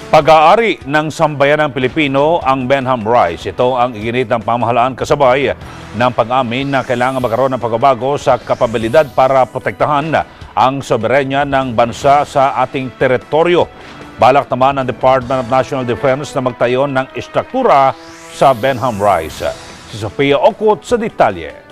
Pag-aari ng sambayanang Pilipino ang Benham Rice. Ito ang iginit ng pamahalaan kasabay ng pag-amin na kailangan magkaroon ng pagbabago sa kapabilidad para protektahan ang soberenya ng bansa sa ating teritoryo. Balak naman ng Department of National Defense na magtayo ng istruktura sa Benham Rice. Si Sofia Okut sa detalye.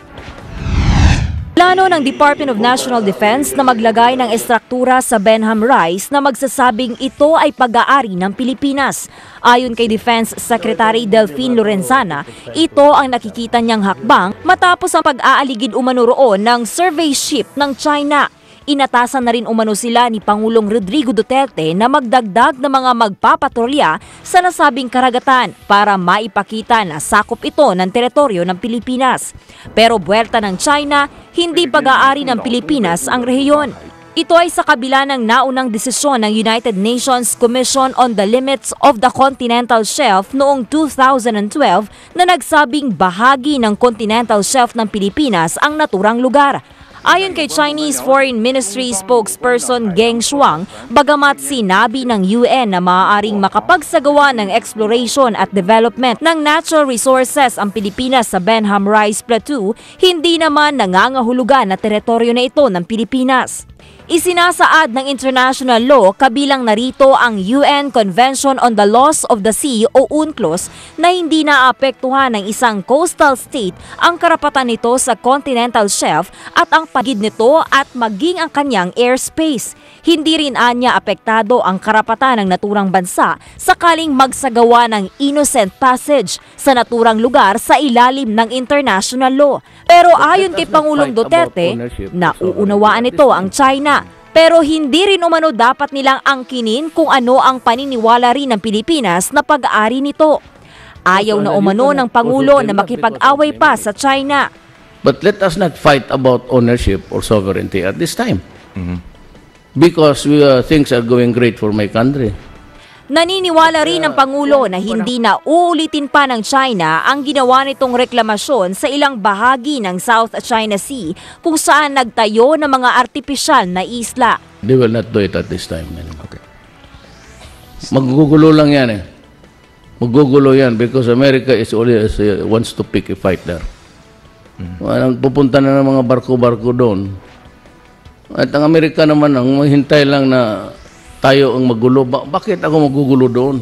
Plano ng Department of National Defense na maglagay ng estruktura sa Benham Rice na magsasabing ito ay pag-aari ng Pilipinas. Ayon kay Defense Secretary Delphine Lorenzana, ito ang nakikita niyang hakbang matapos ang pag-aaligid umano roon ng survey ship ng China. Inatasan na rin umano sila ni Pangulong Rodrigo Duterte na magdagdag ng mga magpapatrolya sa nasabing karagatan para maipakita na sakop ito ng teritoryo ng Pilipinas. Pero buwerta ng China, hindi pag-aari ng Pilipinas ang rehiyon. Ito ay sa kabila ng naunang desisyon ng United Nations Commission on the Limits of the Continental Shelf noong 2012 na nagsabing bahagi ng continental shelf ng Pilipinas ang naturang lugar. Ayon kay Chinese Foreign Ministry spokesperson Geng Shuang, bagamat sinabi ng UN na maaaring makapagsagawa ng exploration at development ng natural resources ang Pilipinas sa Benham Rice Plateau, hindi naman nangangahulugan na teritoryo na ito ng Pilipinas. Isinasaad ng international law kabilang narito ang UN Convention on the Laws of the Sea o UNCLOS na hindi naapektuhan ng isang coastal state ang karapatan nito sa continental shelf at ang pagid nito at maging ang kanyang airspace. Hindi rin anya apektado ang karapatan ng naturang bansa sakaling magsagawa ng innocent passage sa naturang lugar sa ilalim ng international law. Pero ayon kay Pangulong Duterte, nauunawaan nito ang China. Pero hindi rin umano dapat nilang angkinin kung ano ang paniniwala rin ng Pilipinas na pag-aari nito. Ayaw na umano ng Pangulo na makipag-away pa sa China. But let us not fight about ownership or sovereignty at this time. Because things are going great for my country. Naniniwala rin ng Pangulo na hindi na uulitin pa ng China ang ginawa nitong reklamasyon sa ilang bahagi ng South China Sea kung saan nagtayo ng mga artipisyal na isla. They will not do it at this time. Okay. Maggugulo lang yan eh. Maggugulo yan because America is always wants to pick a fight there. Pupunta na ng mga barko-barko doon. At ang Amerika naman ang mahintay lang na tayo ang magulo. Bakit ako magugulo doon?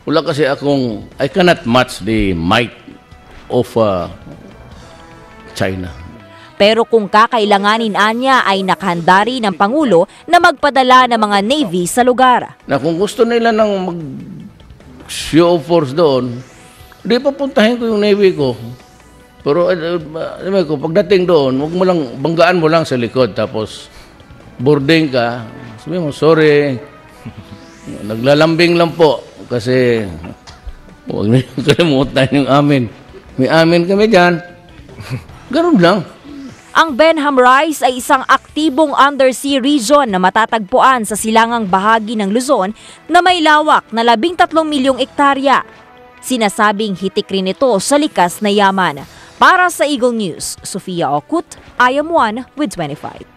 Wala kasi akong, I cannot match the might of China. Pero kung kakailanganin anya ay nakahanda rin ng Pangulo na magpadala ng mga Navy sa lugar. Na kung gusto nila ng mag-show of force doon, di papuntahin ko yung Navy ko. Pero pagdating doon, wag mo lang, banggaan mo lang sa likod tapos boarding ka. Sabi mo, sorry, naglalambing lang po kasi huwag na yung kalimutan yung amin. May amin kami dyan. Ganun lang. Ang Benham Rice ay isang aktibong undersea region na matatagpuan sa silangang bahagi ng Luzon na may lawak na 13 milyong ektarya. Sinasabing hitik rin ito sa likas na yaman. Para sa Eagle News, Sofia Okut, IM1 with 25.